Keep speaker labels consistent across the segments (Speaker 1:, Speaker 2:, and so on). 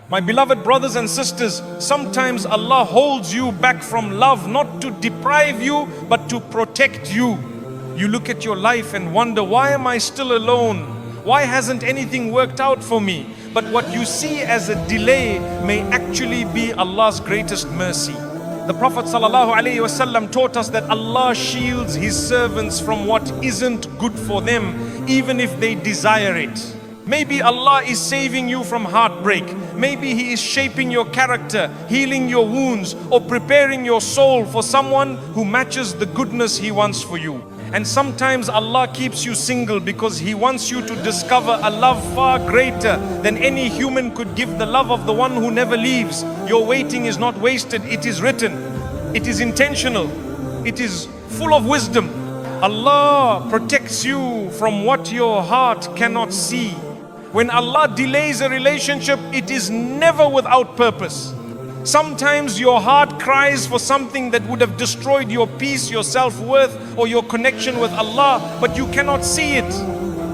Speaker 1: My beloved brothers and sisters, sometimes Allah holds you back from love, not to deprive you, but to protect you. You look at your life and wonder, why am I still alone? Why hasn't anything worked out for me? But what you see as a delay may actually be Allah's greatest mercy. The Prophet ﷺ taught us that Allah shields His servants from what isn't good for them, even if they desire it. Maybe Allah is saving you from heartbreak. Maybe He is shaping your character, healing your wounds, or preparing your soul for someone who matches the goodness He wants for you. And sometimes Allah keeps you single because He wants you to discover a love far greater than any human could give, the love of the one who never leaves. Your waiting is not wasted, it is written. It is intentional. It is full of wisdom. Allah protects you from what your heart cannot see. When Allah delays a relationship, it is never without purpose. Sometimes your heart cries for something that would have destroyed your peace, your self-worth, or your connection with Allah, but you cannot see it.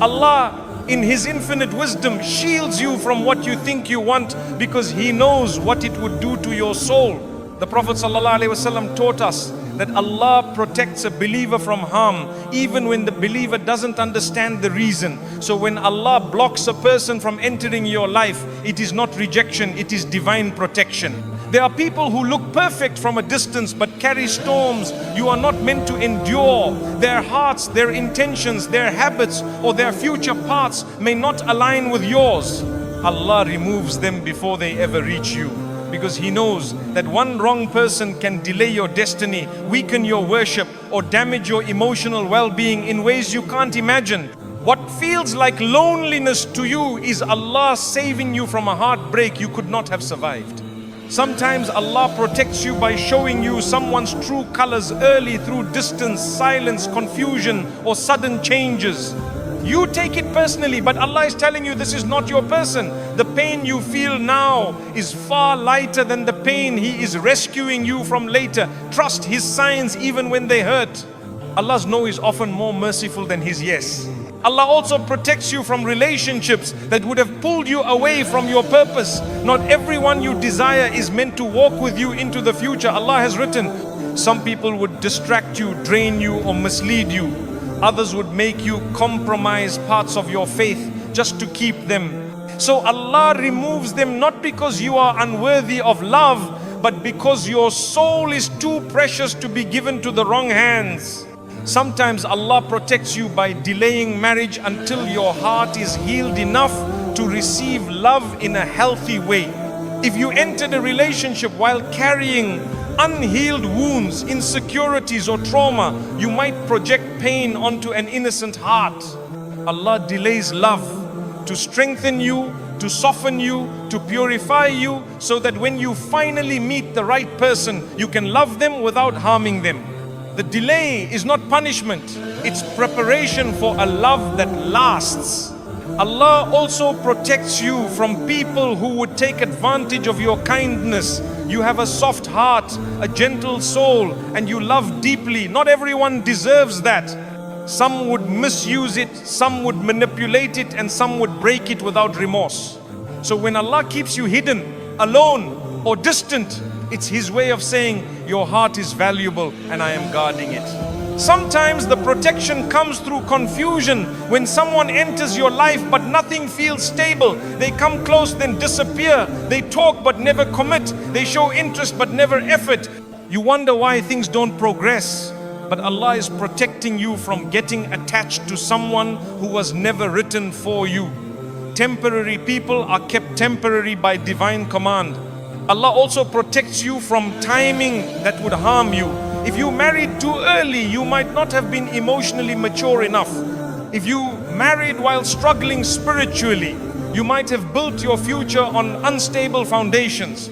Speaker 1: Allah, in His infinite wisdom, shields you from what you think you want because He knows what it would do to your soul. The Prophet ﷺ taught us that Allah protects a believer from harm even when the believer doesn't understand the reason. So when Allah blocks a person from entering your life, it is not rejection, it is divine protection. There are people who look perfect from a distance but carry storms you are not meant to endure. Their hearts, their intentions, their habits, or their future paths may not align with yours. Allah removes them before they ever reach you, because He knows that one wrong person can delay your destiny, weaken your worship, or damage your emotional well-being in ways you can't imagine. What feels like loneliness to you is Allah saving you from a heartbreak you could not have survived. Sometimes Allah protects you by showing you someone's true colors early through distance, silence, confusion, or sudden changes. You take it personally, but Allah is telling you this is not your person. The pain you feel now is far lighter than the pain He is rescuing you from later. Trust His signs even when they hurt. Allah's no is often more merciful than His yes. Allah also protects you from relationships that would have pulled you away from your purpose. Not everyone you desire is meant to walk with you into the future. Allah has written, some people would distract you, drain you, or mislead you. Others would make you compromise parts of your faith just to keep them. So Allah removes them not because you are unworthy of love, but because your soul is too precious to be given to the wrong hands. Sometimes Allah protects you by delaying marriage until your heart is healed enough to receive love in a healthy way. If you entered a relationship while carrying unhealed wounds, insecurities, or trauma, you might project pain onto an innocent heart. Allah delays love to strengthen you, to soften you, to purify you, so that when you finally meet the right person, you can love them without harming them. The delay is not punishment, it's preparation for a love that lasts. Allah also protects you from people who would take advantage of your kindness. You have a soft heart, a gentle soul, and you love deeply. Not everyone deserves that. Some would misuse it, some would manipulate it, and some would break it without remorse. So when Allah keeps you hidden, alone, or distant, it's His way of saying, your heart is valuable and I am guarding it. Sometimes the protection comes through confusion. When someone enters your life but nothing feels stable, they come close then disappear. They talk but never commit. They show interest but never effort. You wonder why things don't progress. But Allah is protecting you from getting attached to someone who was never written for you. Temporary people are kept temporary by divine command. Allah also protects you from timing that would harm you. If you married too early, you might not have been emotionally mature enough. If you married while struggling spiritually, you might have built your future on unstable foundations.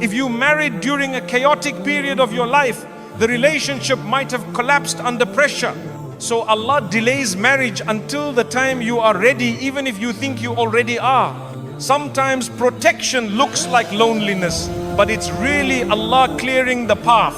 Speaker 1: If you married during a chaotic period of your life, the relationship might have collapsed under pressure. So Allah delays marriage until the time you are ready, even if you think you already are. Sometimes protection looks like loneliness, but it's really Allah clearing the path.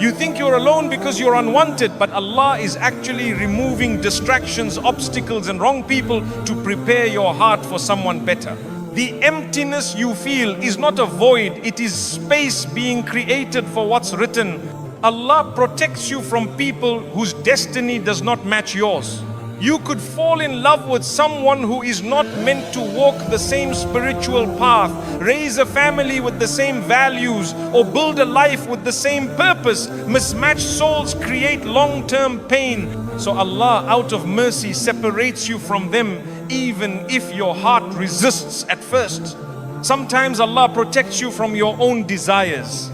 Speaker 1: You think you're alone because you're unwanted, but Allah is actually removing distractions, obstacles, and wrong people to prepare your heart for someone better. The emptiness you feel is not a void, it is space being created for what's written. Allah protects you from people whose destiny does not match yours. You could fall in love with someone who is not meant to walk the same spiritual path, raise a family with the same values, or build a life with the same purpose. Mismatched souls create long-term pain. So Allah, out of mercy, separates you from them, even if your heart resists at first. Sometimes Allah protects you from your own desires.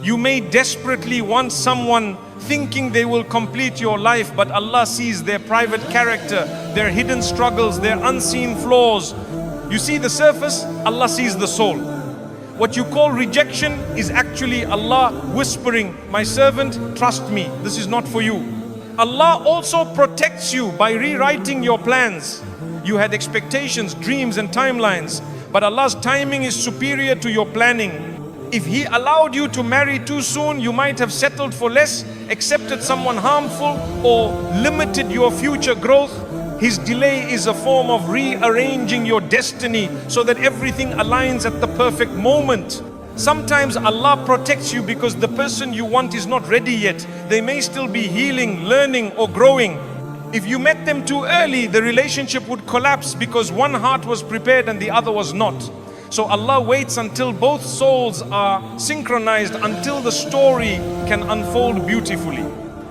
Speaker 1: You may desperately want someone thinking they will complete your life, but Allah sees their private character, their hidden struggles, their unseen flaws. You see the surface, Allah sees the soul. What you call rejection is actually Allah whispering, my servant, trust me, this is not for you. Allah also protects you by rewriting your plans. You had expectations, dreams and timelines, but Allah's timing is superior to your planning. If He allowed you to marry too soon, you might have settled for less, accepted someone harmful, or limited your future growth. His delay is a form of rearranging your destiny so that everything aligns at the perfect moment. Sometimes Allah protects you because the person you want is not ready yet. They may still be healing, learning, or growing. If you met them too early, the relationship would collapse because one heart was prepared and the other was not. So Allah waits until both souls are synchronized, until the story can unfold beautifully.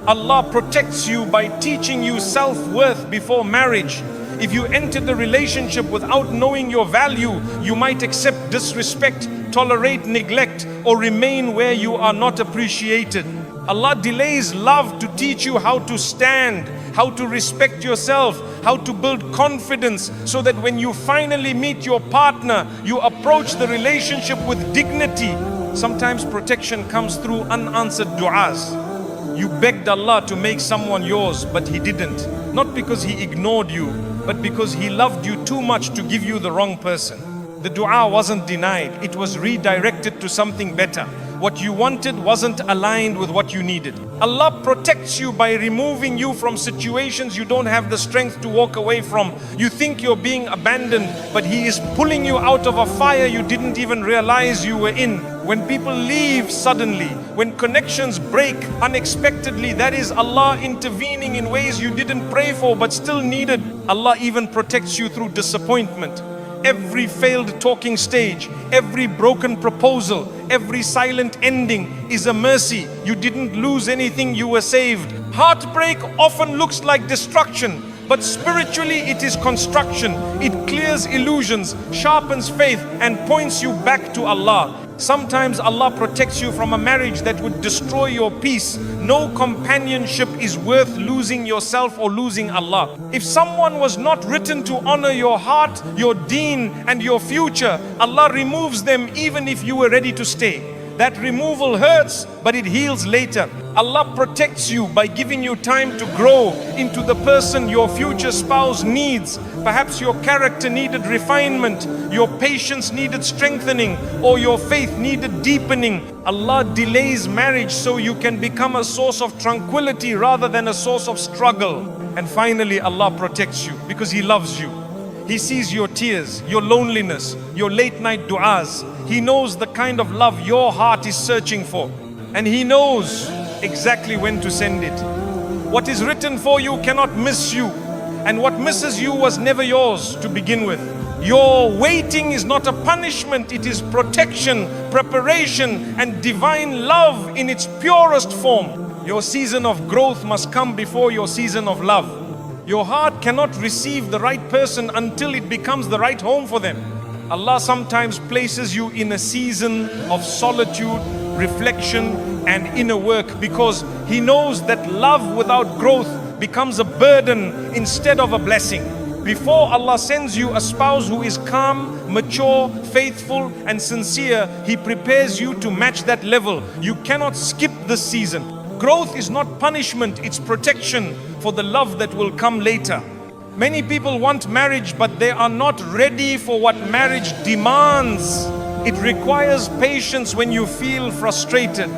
Speaker 1: Allah protects you by teaching you self-worth before marriage. If you enter the relationship without knowing your value, you might accept disrespect, tolerate neglect, or remain where you are not appreciated. Allah delays love to teach you how to stand, how to respect yourself, how to build confidence, so that when you finally meet your partner, you approach the relationship with dignity. Sometimes protection comes through unanswered du'as. You begged Allah to make someone yours, but He didn't. Not because He ignored you, but because He loved you too much to give you the wrong person. The dua wasn't denied, it was redirected to something better. What you wanted wasn't aligned with what you needed. Allah protects you by removing you from situations you don't have the strength to walk away from. You think you're being abandoned, but He is pulling you out of a fire you didn't even realize you were in. When people leave suddenly, when connections break unexpectedly, that is Allah intervening in ways you didn't pray for but still needed. Allah even protects you through disappointment. Every failed talking stage, every broken proposal, every silent ending is a mercy. You didn't lose anything, you were saved. Heartbreak often looks like destruction, but spiritually it is construction. It clears illusions, sharpens faith, and points you back to Allah. Sometimes Allah protects you from a marriage that would destroy your peace. No companionship is worth losing yourself or losing Allah. If someone was not written to honor your heart, your deen, and your future, Allah removes them even if you were ready to stay. That removal hurts, but it heals later. Allah protects you by giving you time to grow into the person your future spouse needs. Perhaps your character needed refinement, your patience needed strengthening, or your faith needed deepening. Allah delays marriage so you can become a source of tranquility rather than a source of struggle. And finally, Allah protects you because He loves you. He sees your tears, your loneliness, your late night du'as. He knows the kind of love your heart is searching for. And He knows exactly when to send it. What is written for you cannot miss you. And what misses you was never yours to begin with. Your waiting is not a punishment, it is protection, preparation, and divine love in its purest form. Your season of growth must come before your season of love. Your heart cannot receive the right person until it becomes the right home for them. Allah sometimes places you in a season of solitude, reflection, and inner work because He knows that love without growth becomes a burden instead of a blessing. Before Allah sends you a spouse who is calm, mature, faithful, and sincere, He prepares you to match that level. You cannot skip this season. Growth is not punishment, it's protection for the love that will come later. Many people want marriage, but they are not ready for what marriage demands. It requires patience when you feel frustrated,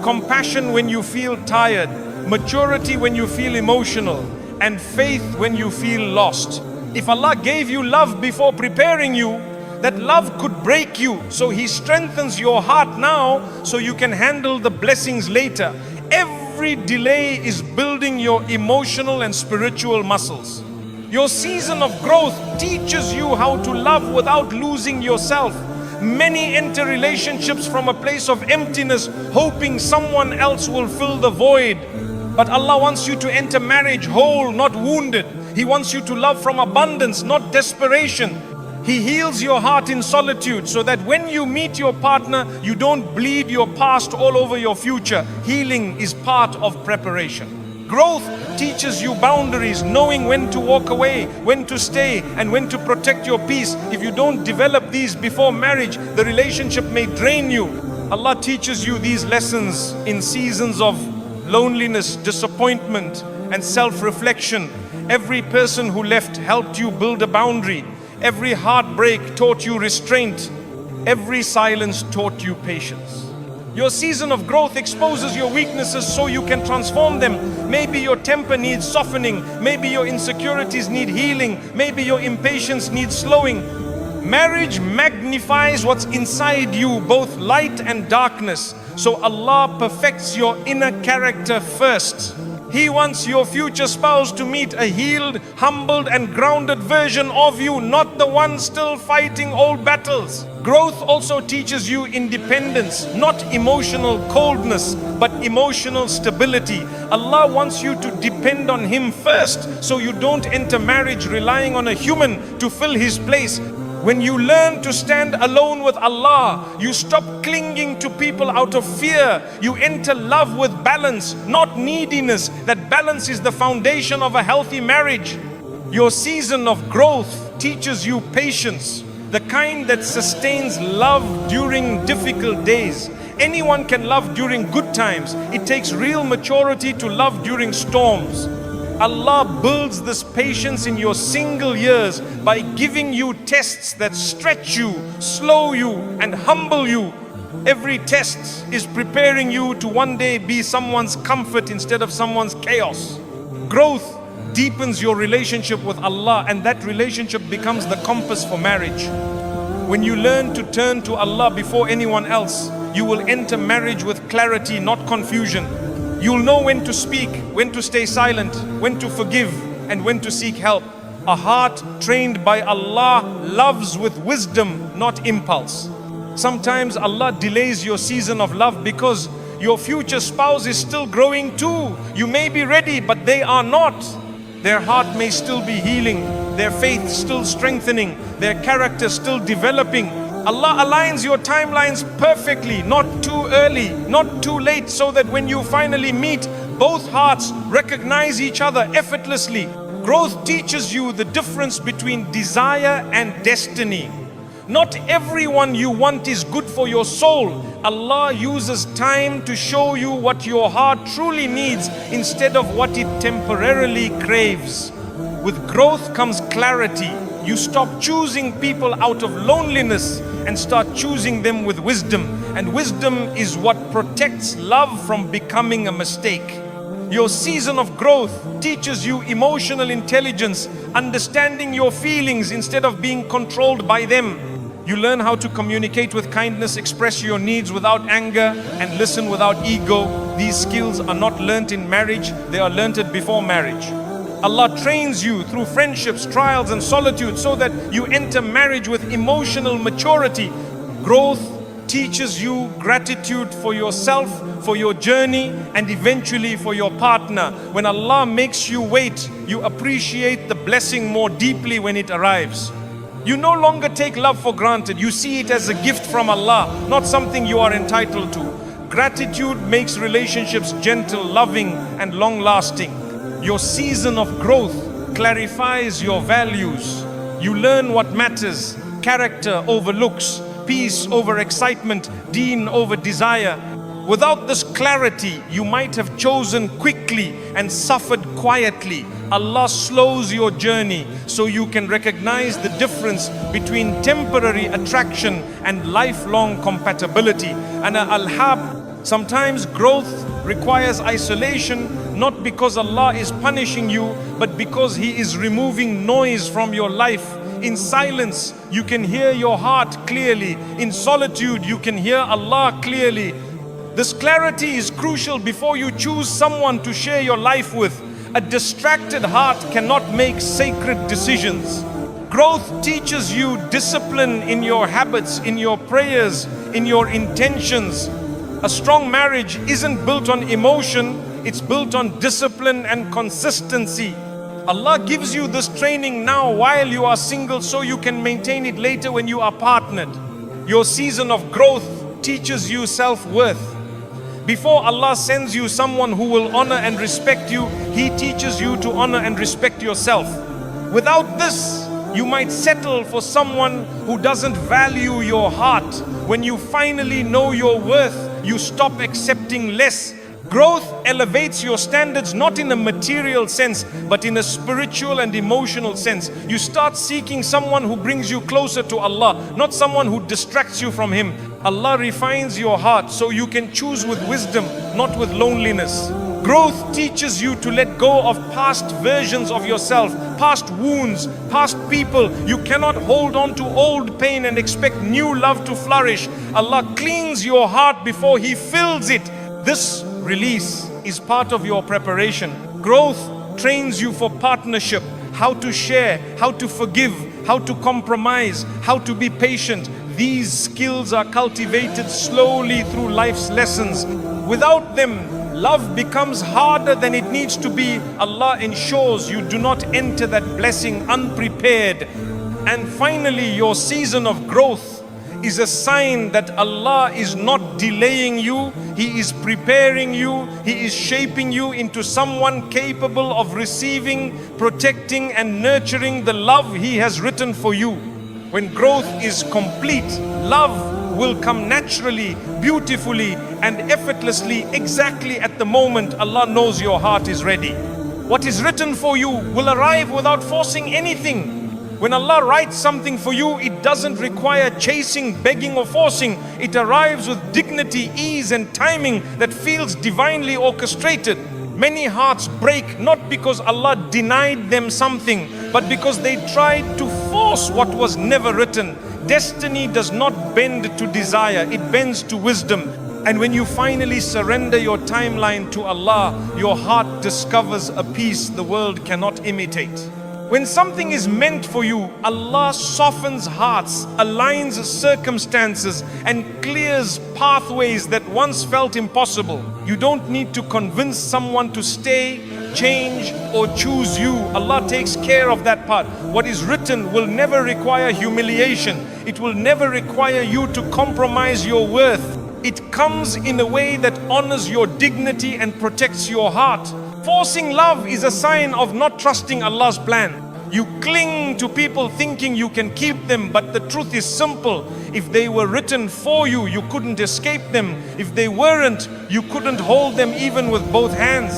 Speaker 1: compassion when you feel tired, maturity when you feel emotional, and faith when you feel lost. If Allah gave you love before preparing you, that love could break you. So He strengthens your heart now so you can handle the blessings later. Every delay is building your emotional and spiritual muscles. Your season of growth teaches you how to love without losing yourself. Many enter relationships from a place of emptiness, hoping someone else will fill the void. But Allah wants you to enter marriage whole, not wounded. He wants you to love from abundance, not desperation. He heals your heart in solitude so that when you meet your partner, you don't bleed your past all over your future. Healing is part of preparation. Growth teaches you boundaries, knowing when to walk away, when to stay, and when to protect your peace. If you don't develop these before marriage, the relationship may drain you. Allah teaches you these lessons in seasons of loneliness, disappointment, and self-reflection. Every person who left helped you build a boundary. Every heartbreak taught you restraint. Every silence taught you patience. Your season of growth exposes your weaknesses so you can transform them. Maybe your temper needs softening. Maybe your insecurities need healing. Maybe your impatience needs slowing. Marriage magnifies what's inside you, both light and darkness. So Allah perfects your inner character first. He wants your future spouse to meet a healed, humbled and grounded version of you, not the one still fighting old battles. Growth also teaches you independence, not emotional coldness, but emotional stability. Allah wants you to depend on Him first, so you don't enter marriage relying on a human to fill His place. When you learn to stand alone with Allah, you stop clinging to people out of fear. You enter love with balance, not neediness. That balance is the foundation of a healthy marriage. Your season of growth teaches you patience, the kind that sustains love during difficult days. Anyone can love during good times. It takes real maturity to love during storms. Allah builds this patience in your single years by giving you tests that stretch you, slow you, and humble you. Every test is preparing you to one day be someone's comfort instead of someone's chaos. Growth deepens your relationship with Allah, and that relationship becomes the compass for marriage. When you learn to turn to Allah before anyone else, you will enter marriage with clarity, not confusion. You'll know when to speak, when to stay silent, when to forgive, and when to seek help. A heart trained by Allah loves with wisdom, not impulse. Sometimes Allah delays your season of love because your future spouse is still growing too. You may be ready, but they are not. Their heart may still be healing, their faith still strengthening, their character still developing. Allah aligns your timelines perfectly, not too early, not too late, so that when you finally meet, both hearts recognize each other effortlessly. Growth teaches you the difference between desire and destiny. Not everyone you want is good for your soul. Allah uses time to show you what your heart truly needs instead of what it temporarily craves. With growth comes clarity. You stop choosing people out of loneliness and start choosing them with wisdom. And wisdom is what protects love from becoming a mistake. Your season of growth teaches you emotional intelligence, understanding your feelings instead of being controlled by them. You learn how to communicate with kindness, express your needs without anger, and listen without ego. These skills are not learnt in marriage, they are learnt before marriage. Allah trains you through friendships, trials and solitude so that you enter marriage with emotional maturity. Growth teaches you gratitude for yourself, for your journey, and eventually for your partner. When Allah makes you wait, you appreciate the blessing more deeply when it arrives. You no longer take love for granted. You see it as a gift from Allah, not something you are entitled to. Gratitude makes relationships gentle, loving, and long-lasting. Your season of growth clarifies your values. You learn what matters: character over looks, peace over excitement, deen over desire. Without this clarity, you might have chosen quickly and suffered quietly. Allah slows your journey so you can recognize the difference between temporary attraction and lifelong compatibility. And al-hab, sometimes growth requires isolation, not because Allah is punishing you, but because He is removing noise from your life. In silence, you can hear your heart clearly. In solitude, you can hear Allah clearly. This clarity is crucial before you choose someone to share your life with. A distracted heart cannot make sacred decisions. Growth teaches you discipline in your habits, in your prayers, in your intentions. A strong marriage isn't built on emotion, it's built on discipline and consistency. Allah gives you this training now while you are single so you can maintain it later when you are partnered. Your season of growth teaches you self-worth. Before Allah sends you someone who will honor and respect you, He teaches you to honor and respect yourself. Without this, you might settle for someone who doesn't value your heart. When you finally know your worth, you stop accepting less. Growth elevates your standards not in a material sense, but in a spiritual and emotional sense. You start seeking someone who brings you closer to Allah, not someone who distracts you from Him. Allah refines your heart so you can choose with wisdom, not with loneliness. Growth teaches you to let go of past versions of yourself, past wounds, past people. You cannot hold on to old pain and expect new love to flourish. Allah cleans your heart before He fills it. This release is part of your preparation. Growth trains you for partnership, how to share, how to forgive, how to compromise, how to be patient. These skills are cultivated slowly through life's lessons. Without them, love becomes harder than it needs to be. Allah ensures you do not enter that blessing unprepared. And finally, your season of growth is a sign that Allah is not delaying you. He is preparing you. He is shaping you into someone capable of receiving, protecting and nurturing the love He has written for you. When growth is complete, love will come naturally, beautifully and effortlessly, exactly at the moment Allah knows your heart is ready. What is written for you will arrive without forcing anything. When Allah writes something for you, it doesn't require chasing, begging or forcing. It arrives with dignity, ease and timing that feels divinely orchestrated. Many hearts break not because Allah denied them something, but because they tried to force what was never written. Destiny does not bend to desire, it bends to wisdom. And when you finally surrender your timeline to Allah, your heart discovers a peace the world cannot imitate. When something is meant for you, Allah softens hearts, aligns circumstances and clears pathways that once felt impossible. You don't need to convince someone to stay, change or choose you. Allah takes care of that part. What is written will never require humiliation. It will never require you to compromise your worth. It comes in a way that honors your dignity and protects your heart. Forcing love is a sign of not trusting Allah's plan. You cling to people thinking you can keep them, but the truth is simple. If they were written for you, you couldn't escape them. If they weren't, you couldn't hold them even with both hands.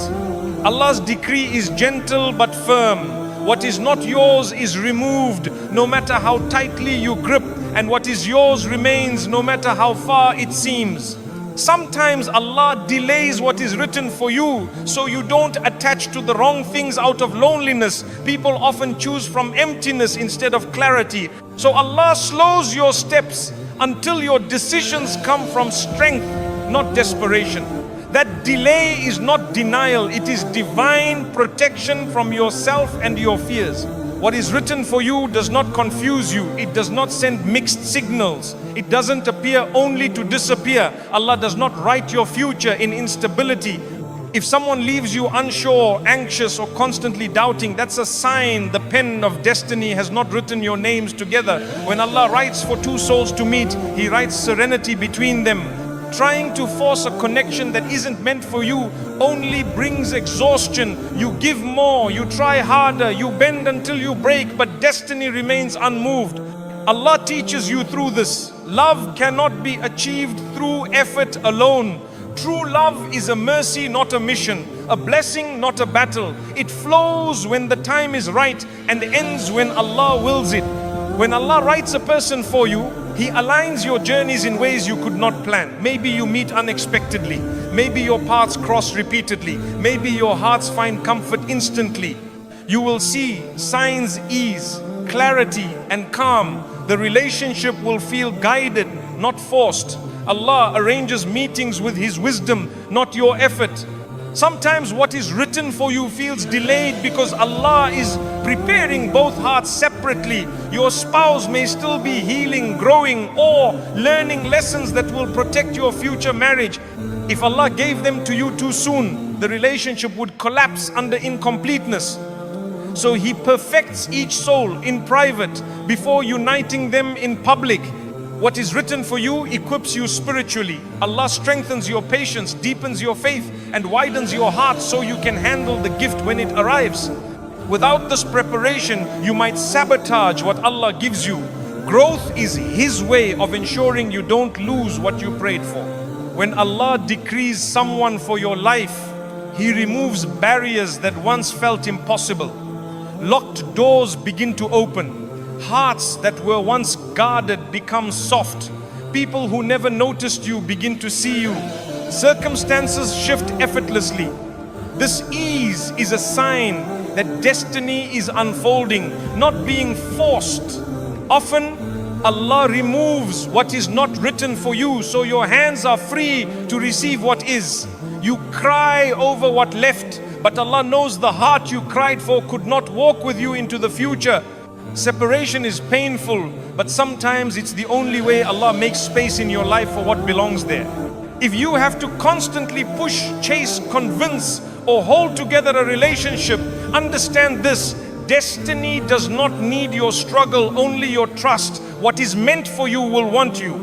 Speaker 1: Allah's decree is gentle but firm. What is not yours is removed, no matter how tightly you grip, and what is yours remains, no matter how far it seems. Sometimes Allah delays what is written for you so you don't attach to the wrong things out of loneliness. People often choose from emptiness instead of clarity. So Allah slows your steps until your decisions come from strength, not desperation. That delay is not denial, it is divine protection from yourself and your fears. What is written for you does not confuse you. It does not send mixed signals. It doesn't appear only to disappear. Allah does not write your future in instability. If someone leaves you unsure, anxious or constantly doubting, that's a sign the pen of destiny has not written your names together. When Allah writes for two souls to meet, He writes serenity between them. Trying to force a connection that isn't meant for you only brings exhaustion. You give more, you try harder, you bend until you break, but destiny remains unmoved. Allah teaches you through this. Love cannot be achieved through effort alone. True love is a mercy, not a mission, a blessing, not a battle. It flows when the time is right and ends when Allah wills it. When Allah writes a person for you, He aligns your journeys in ways you could not plan. Maybe you meet unexpectedly. Maybe your paths cross repeatedly. Maybe your hearts find comfort instantly. You will see signs ease, clarity and calm. The relationship will feel guided, not forced. Allah arranges meetings with His wisdom, not your effort. Sometimes what is written for you feels delayed because Allah is preparing both hearts separately. Your spouse may still be healing, growing, or learning lessons that will protect your future marriage. If Allah gave them to you too soon, the relationship would collapse under incompleteness. So He perfects each soul in private before uniting them in public. What is written for you equips you spiritually. Allah strengthens your patience, deepens your faith, and widens your heart so you can handle the gift when it arrives. Without this preparation, you might sabotage what Allah gives you. Growth is His way of ensuring you don't lose what you prayed for. When Allah decrees someone for your life, He removes barriers that once felt impossible. Locked doors begin to open. Hearts that were once guarded become soft. People who never noticed you begin to see you. Circumstances shift effortlessly. This ease is a sign that destiny is unfolding, not being forced. Often, Allah removes what is not written for you, so your hands are free to receive what is. You cry over what left, but Allah knows the heart you cried for could not walk with you into the future. Separation is painful, but sometimes it's the only way Allah makes space in your life for what belongs there. If you have to constantly push, chase, convince, or hold together a relationship, understand this: destiny does not need your struggle, only your trust. What is meant for you will want you.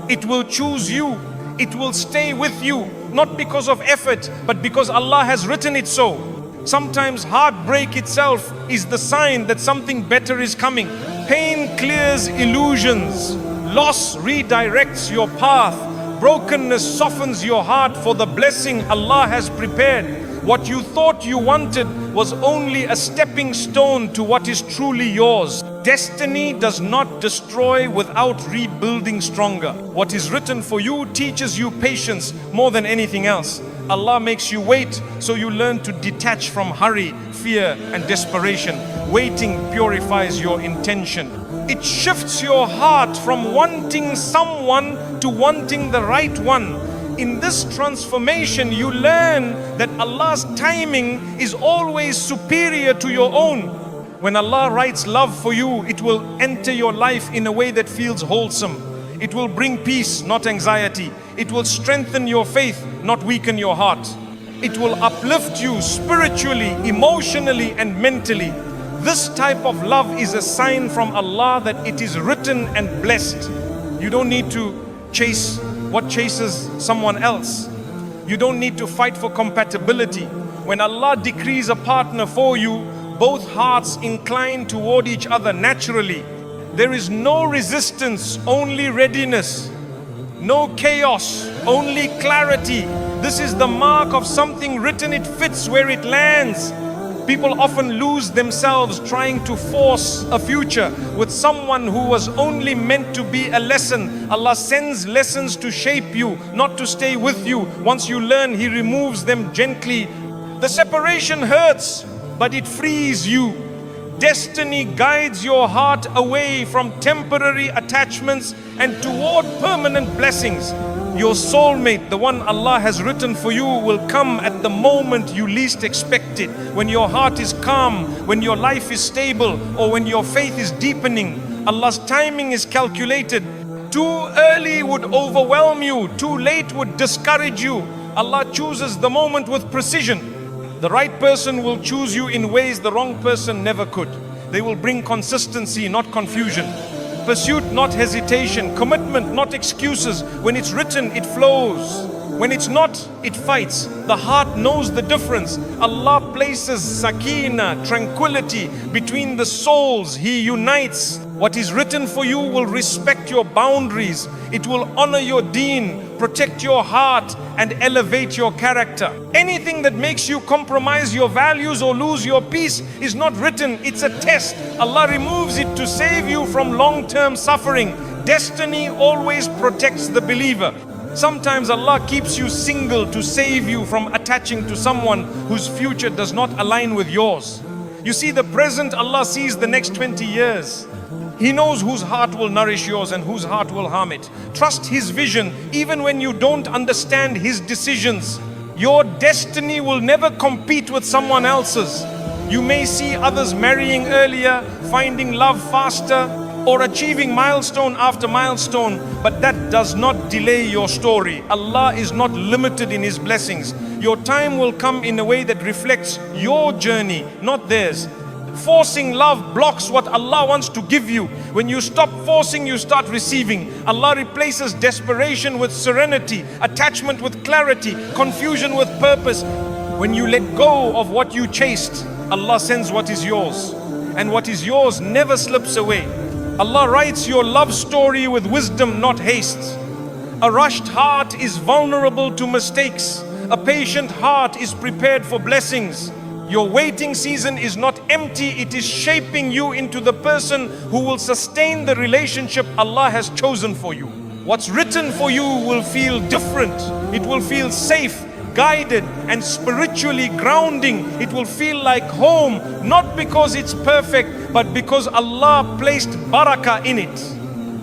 Speaker 1: It will choose you. It will stay with you, not because of effort, but because Allah has written it so. Sometimes heartbreak itself is the sign that something better is coming. Pain clears illusions. Loss redirects your path. Brokenness softens your heart for the blessing Allah has prepared. What you thought you wanted was only a stepping stone to what is truly yours. Destiny does not destroy without rebuilding stronger. What is written for you teaches you patience more than anything else. Allah makes you wait so you learn to detach from hurry, fear, and desperation. Waiting purifies your intention. It shifts your heart from wanting someone to wanting the right one. In this transformation, you learn that Allah's timing is always superior to your own. When Allah writes love for you, it will enter your life in a way that feels wholesome. It will bring peace, not anxiety. It will strengthen your faith, not weaken your heart. It will uplift you spiritually, emotionally, and mentally. This type of love is a sign from Allah that it is written and blessed. You don't need to chase what chases someone else. You don't need to fight for compatibility. When Allah decrees a partner for you, both hearts incline toward each other naturally. There is no resistance, only readiness. No chaos, only clarity. This is the mark of something written. It fits where it lands. People often lose themselves trying to force a future with someone who was only meant to be a lesson. Allah sends lessons to shape you, not to stay with you. Once you learn, He removes them gently. The separation hurts, but it frees you. Destiny guides your heart away from temporary attachments and toward permanent blessings. Your soulmate, the one Allah has written for you, will come at the moment you least expect it. When your heart is calm, when your life is stable, or when your faith is deepening. Allah's timing is calculated. Too early would overwhelm you, too late would discourage you. Allah chooses the moment with precision. The right person will choose you in ways the wrong person never could. They will bring consistency, not confusion. Pursuit, not hesitation. Commitment, not excuses. When it's written, it flows. When it's not, it fights. The heart knows the difference. Allah places sakina, tranquility, between the souls. He unites. What is written for you will respect your boundaries. It will honor your deen, protect your heart, and elevate your character. Anything that makes you compromise your values or lose your peace is not written. It's a test. Allah removes it to save you from long-term suffering. Destiny always protects the believer. Sometimes Allah keeps you single to save you from attaching to someone whose future does not align with yours. You see the present, Allah sees the next 20 years. He knows whose heart will nourish yours and whose heart will harm it. Trust His vision even when you don't understand His decisions. Your destiny will never compete with someone else's. You may see others marrying earlier, finding love faster, or achieving milestone after milestone, but that does not delay your story. Allah is not limited in His blessings. Your time will come in a way that reflects your journey, not theirs. Forcing love blocks what Allah wants to give you. When you stop forcing, you start receiving. Allah replaces desperation with serenity, attachment with clarity, confusion with purpose. When you let go of what you chased, Allah sends what is yours. And what is yours never slips away. Allah writes your love story with wisdom, not haste. A rushed heart is vulnerable to mistakes. A patient heart is prepared for blessings. Your waiting season is not empty, it is shaping you into the person who will sustain the relationship Allah has chosen for you. What's written for you will feel different. It will feel safe, guided, and spiritually grounding. It will feel like home, not because it's perfect, but because Allah placed barakah in it.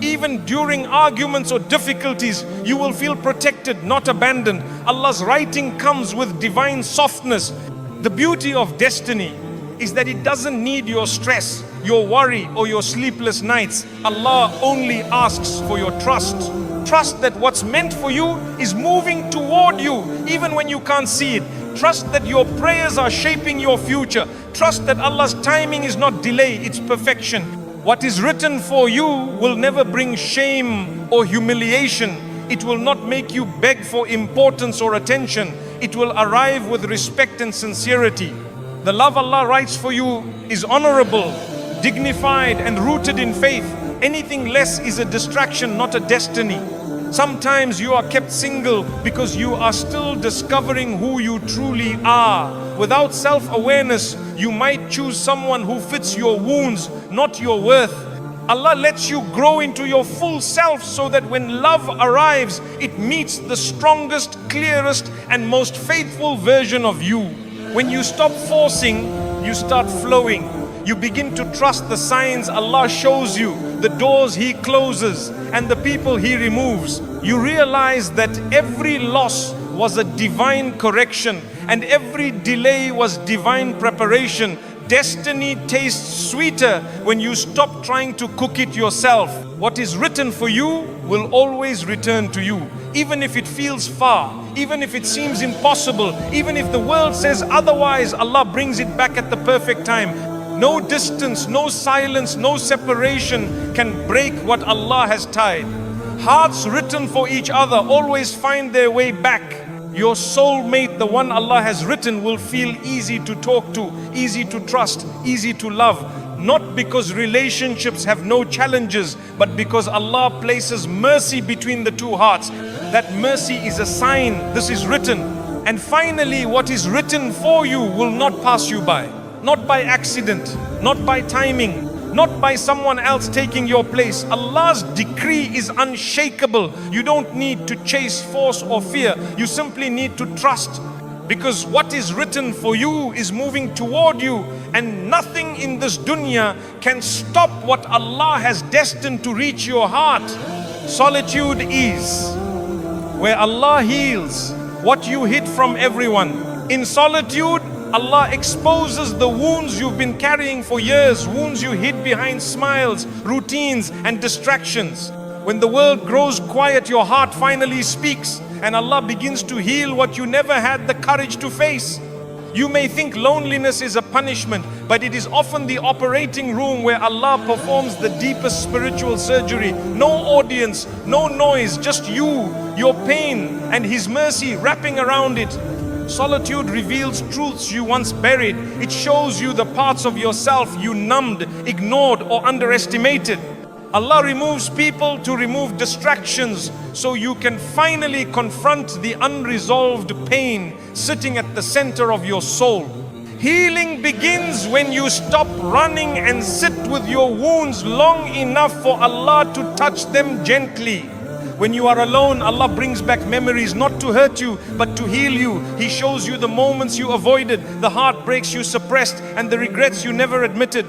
Speaker 1: Even during arguments or difficulties, you will feel protected, not abandoned. Allah's writing comes with divine softness. The beauty of destiny is that it doesn't need your stress, your worry, or your sleepless nights. Allah only asks for your trust. Trust that what's meant for you is moving toward you, even when you can't see it. Trust that your prayers are shaping your future. Trust that Allah's timing is not delay, it's perfection. What is written for you will never bring shame or humiliation. It will not make you beg for importance or attention. It will arrive with respect and sincerity. The love Allah writes for you is honorable, dignified, and rooted in faith. Anything less is a distraction, not a destiny. Sometimes you are kept single because you are still discovering who you truly are. Without self-awareness, you might choose someone who fits your wounds, not your worth. Allah lets you grow into your full self so that when love arrives, it meets the strongest, clearest, and most faithful version of you. When you stop forcing, you start flowing. You begin to trust the signs Allah shows you, the doors He closes, and the people He removes. You realize that every loss was a divine correction, and every delay was divine preparation. Destiny tastes sweeter when you stop trying to cook it yourself. What is written for you will always return to you. Even if it feels far, even if it seems impossible, even if the world says otherwise, Allah brings it back at the perfect time. No distance, no silence, no separation can break what Allah has tied. Hearts written for each other always find their way back. Your soulmate, the one Allah has written, will feel easy to talk to, easy to trust, easy to love. Not because relationships have no challenges, but because Allah places mercy between the two hearts. That mercy is a sign this is written. And finally, what is written for you will not pass you by. Not by accident, not by timing, not by someone else taking your place. Allah's decree is unshakable. You don't need to chase force or fear. You simply need to trust, because what is written for you is moving toward you, and nothing in this dunya can stop what Allah has destined to reach your heart. Solitude is where Allah heals what you hid from everyone. In solitude, Allah exposes the wounds you've been carrying for years, wounds you hid behind smiles, routines, and distractions. When the world grows quiet, your heart finally speaks, and Allah begins to heal what you never had the courage to face. You may think loneliness is a punishment, but it is often the operating room where Allah performs the deepest spiritual surgery. No audience, no noise, just you, your pain, and His mercy wrapping around it. Solitude reveals truths you once buried. It shows you the parts of yourself you numbed, ignored, or underestimated. Allah removes people to remove distractions so you can finally confront the unresolved pain sitting at the center of your soul. Healing begins when you stop running and sit with your wounds long enough for Allah to touch them gently. When you are alone, Allah brings back memories not to hurt you, but to heal you. He shows you the moments you avoided, the heartbreaks you suppressed, and the regrets you never admitted.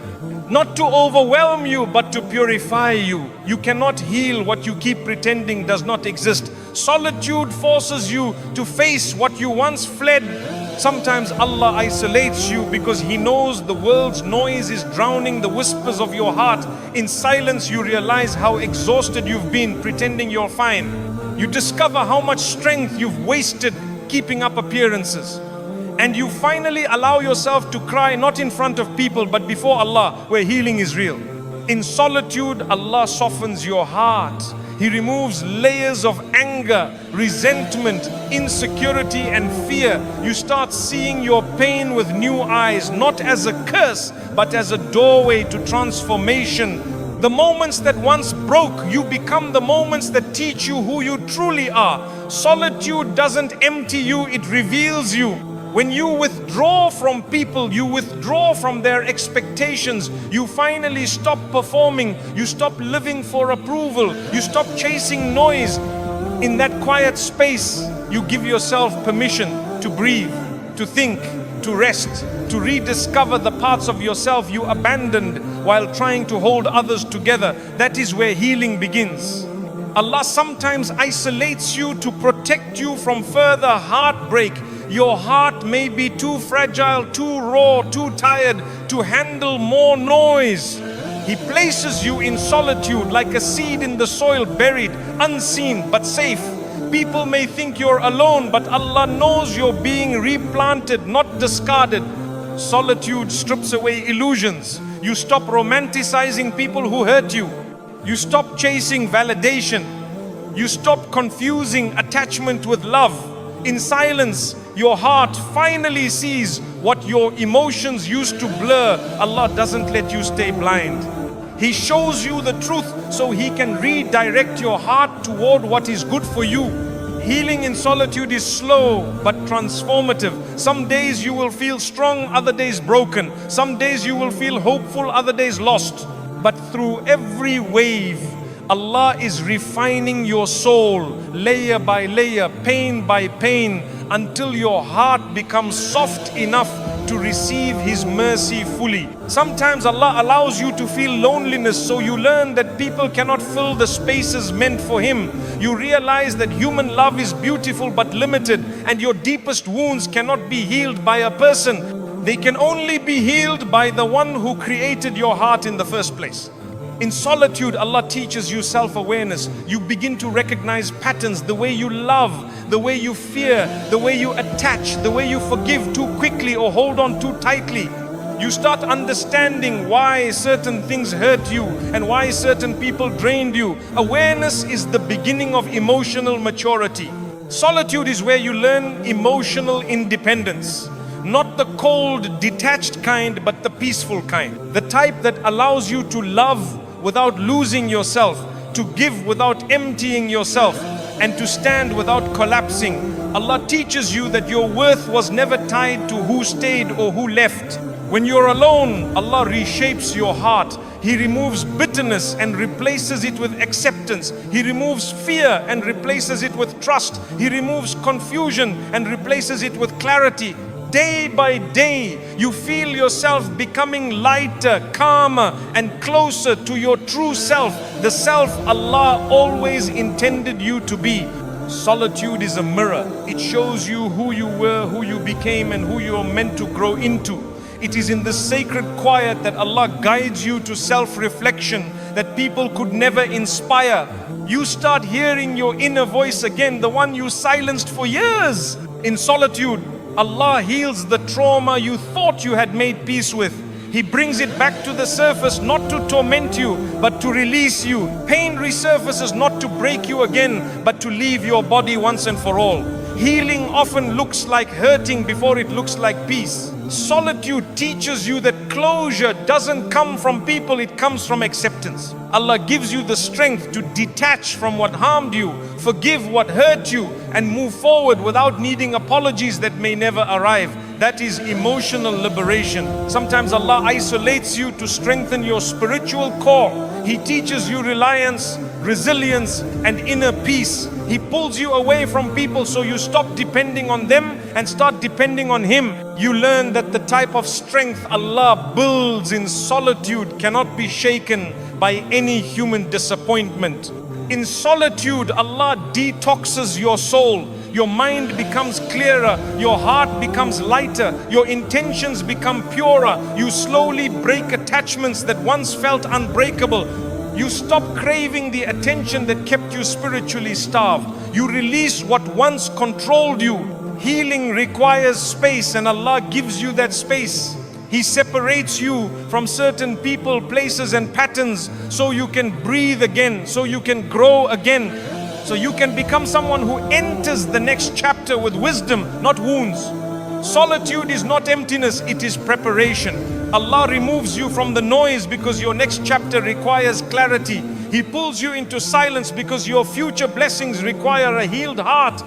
Speaker 1: Not to overwhelm you, but to purify you. You cannot heal what you keep pretending does not exist. Solitude forces you to face what you once fled. Sometimes Allah isolates you because He knows the world's noise is drowning the whispers of your heart. In silence, you realize how exhausted you've been pretending you're fine. You discover how much strength you've wasted keeping up appearances. And you finally allow yourself to cry not in front of people but before Allah, where healing is real. In solitude, Allah softens your heart. He removes layers of anger, resentment, insecurity and fear. You start seeing your pain with new eyes, not as a curse, but as a doorway to transformation. The moments that once broke you become the moments that teach you who you truly are. Solitude doesn't empty you, it reveals you. When you withdraw from people, you withdraw from their expectations, you finally stop performing, you stop living for approval, you stop chasing noise. In that quiet space, you give yourself permission to breathe, to think, to rest, to rediscover the parts of yourself you abandoned while trying to hold others together. That is where healing begins. Allah sometimes isolates you to protect you from further heartbreak. Your heart may be too fragile, too raw, too tired to handle more noise. He places you in solitude like a seed in the soil, buried, unseen but safe. People may think you're alone, but Allah knows you're being replanted, not discarded. Solitude strips away illusions. You stop romanticizing people who hurt you. You stop chasing validation. You stop confusing attachment with love. In silence, your heart finally sees what your emotions used to blur. Allah doesn't let you stay blind. He shows you the truth so He can redirect your heart toward what is good for you. Healing in solitude is slow but transformative. Some days you will feel strong, other days broken. Some days you will feel hopeful, other days lost. But through every wave, Allah is refining your soul, layer by layer, pain by pain, until your heart becomes soft enough to receive His mercy fully. Sometimes Allah allows you to feel loneliness, so you learn that people cannot fill the spaces meant for Him. You realize that human love is beautiful but limited, and your deepest wounds cannot be healed by a person. They can only be healed by the one who created your heart in the first place. In solitude, Allah teaches you self-awareness. You begin to recognize patterns, the way you love, the way you fear, the way you attach, the way you forgive too quickly or hold on too tightly. You start understanding why certain things hurt you and why certain people drained you. Awareness is the beginning of emotional maturity. Solitude is where you learn emotional independence. Not the cold, detached kind, but the peaceful kind. The type that allows you to love without losing yourself, to give without emptying yourself, and to stand without collapsing. Allah teaches you that your worth was never tied to who stayed or who left. When you're alone, Allah reshapes your heart. He removes bitterness and replaces it with acceptance. He removes fear and replaces it with trust. He removes confusion and replaces it with clarity. Day by day, you feel yourself becoming lighter, calmer, and closer to your true self, the self Allah always intended you to be. Solitude is a mirror. It shows you who you were, who you became, and who you are meant to grow into. It is in the sacred quiet that Allah guides you to self-reflection that people could never inspire. You start hearing your inner voice again, the one you silenced for years. In solitude, Allah heals the trauma you thought you had made peace with. He brings it back to the surface, not to torment you, but to release you. Pain resurfaces not to break you again, but to leave your body once and for all. Healing often looks like hurting before it looks like peace. Solitude teaches you that closure doesn't come from people, it comes from acceptance. Allah gives you the strength to detach from what harmed you, forgive what hurt you, and move forward without needing apologies that may never arrive. That is emotional liberation. Sometimes Allah isolates you to strengthen your spiritual core. He teaches you reliance resilience and inner peace. He pulls you away from people so you stop depending on them and start depending on Him. You learn that the type of strength Allah builds in solitude cannot be shaken by any human disappointment. In solitude, Allah detoxes your soul. Your mind becomes clearer, your heart becomes lighter, your intentions become purer. You slowly break attachments that once felt unbreakable. You stop craving the attention that kept you spiritually starved. You release what once controlled you. Healing requires space, and Allah gives you that space. He separates you from certain people, places and patterns so you can breathe again, so you can grow again, so you can become someone who enters the next chapter with wisdom, not wounds. Solitude is not emptiness, it is preparation. Allah removes you from the noise because your next chapter requires clarity. He pulls you into silence because your future blessings require a healed heart.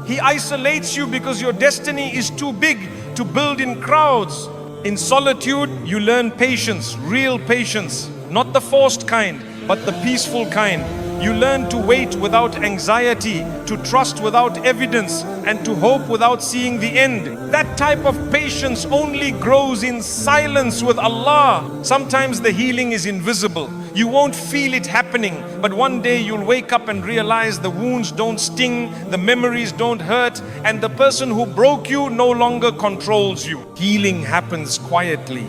Speaker 1: He isolates you because your destiny is too big to build in crowds. In solitude, you learn patience, real patience, not the forced kind, but the peaceful kind. You learn to wait without anxiety, to trust without evidence, and to hope without seeing the end. That type of patience only grows in silence with Allah. Sometimes the healing is invisible. You won't feel it happening, but one day you'll wake up and realize the wounds don't sting, the memories don't hurt, and the person who broke you no longer controls you. Healing happens quietly,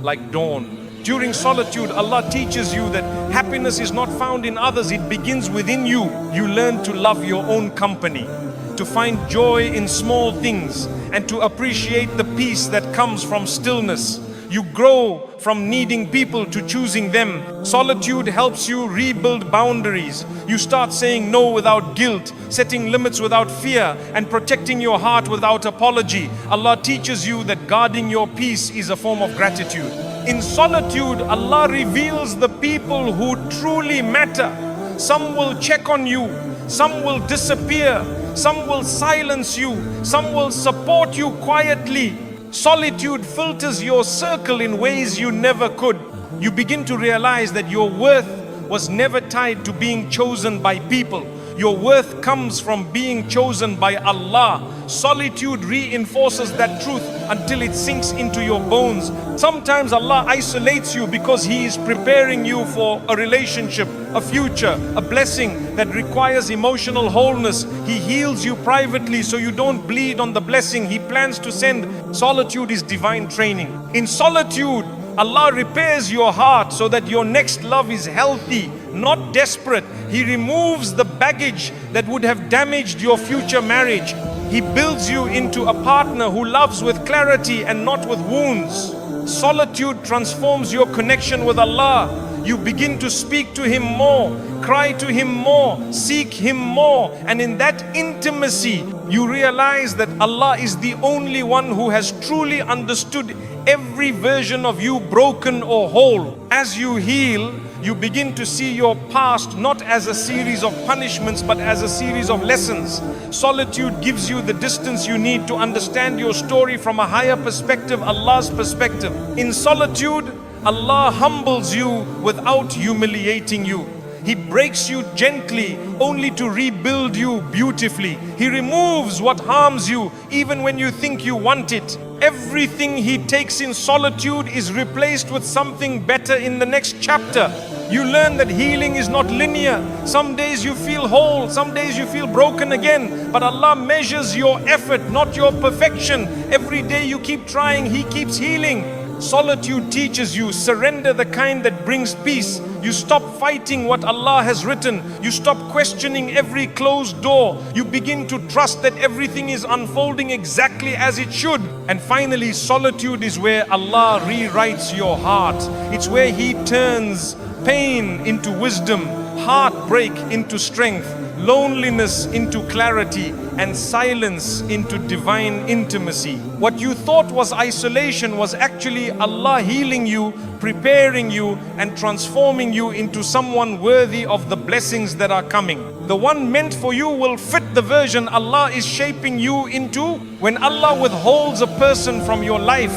Speaker 1: like dawn. During solitude, Allah teaches you that happiness is not found in others, it begins within you. You learn to love your own company, to find joy in small things, and to appreciate the peace that comes from stillness. You grow from needing people to choosing them. Solitude helps you rebuild boundaries. You start saying no without guilt, setting limits without fear, and protecting your heart without apology. Allah teaches you that guarding your peace is a form of gratitude. In solitude, Allah reveals the people who truly matter. Some will check on you, some will disappear, some will silence you, some will support you quietly. Solitude filters your circle in ways you never could. You begin to realize that your worth was never tied to being chosen by people. Your worth comes from being chosen by Allah. Solitude reinforces that truth until it sinks into your bones. Sometimes Allah isolates you because He is preparing you for a relationship, a future, a blessing that requires emotional wholeness. He heals you privately so you don't bleed on the blessing He plans to send. Solitude is divine training. In solitude, Allah repairs your heart so that your next love is healthy, not desperate. He removes the baggage that would have damaged your future marriage. He builds you into a partner who loves with clarity and not with wounds. Solitude transforms your connection with Allah. You begin to speak to Him more, cry to Him more, seek Him more. And in that intimacy, you realize that Allah is the only one who has truly understood every version of you, broken or whole. As you heal, you begin to see your past not as a series of punishments, but as a series of lessons. Solitude gives you the distance you need to understand your story from a higher perspective, Allah's perspective. In solitude, Allah humbles you without humiliating you. He breaks you gently only to rebuild you beautifully. He removes what harms you even when you think you want it. Everything He takes in solitude is replaced with something better in the next chapter. You learn that healing is not linear. Some days you feel whole, some days you feel broken again. But Allah measures your effort, not your perfection. Every day you keep trying, He keeps healing. Solitude teaches you surrender, the kind that brings peace. You stop fighting what Allah has written. You stop questioning every closed door. You begin to trust that everything is unfolding exactly as it should. And finally, solitude is where Allah rewrites your heart. It's where He turns pain into wisdom, heartbreak into strength, loneliness into clarity, and silence into divine intimacy. What you thought was isolation was actually Allah healing you, preparing you, and transforming you into someone worthy of the blessings that are coming. The one meant for you will fit the version Allah is shaping you into. When Allah withholds a person from your life,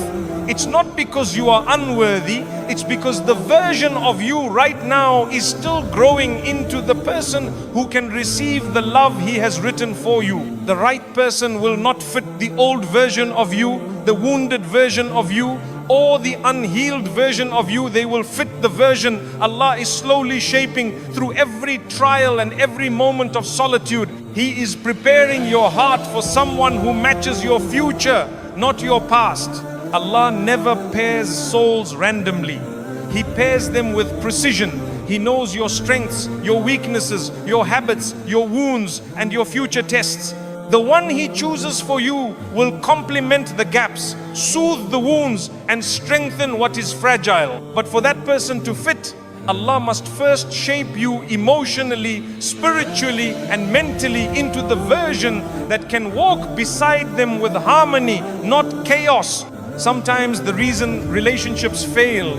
Speaker 1: It's not because you are unworthy, it's because the version of you right now is still growing into the person who can receive the love He has written for you. The right person will not fit the old version of you, the wounded version of you, or the unhealed version of you. They will fit the version Allah is slowly shaping through every trial and every moment of solitude. He is preparing your heart for someone who matches your future, not your past. Allah never pairs souls randomly. He pairs them with precision. He knows your strengths, your weaknesses, your habits, your wounds, and your future tests. The one He chooses for you will complement the gaps, soothe the wounds, and strengthen what is fragile. But for that person to fit, Allah must first shape you emotionally, spiritually, and mentally into the version that can walk beside them with harmony, not chaos. Sometimes the reason relationships fail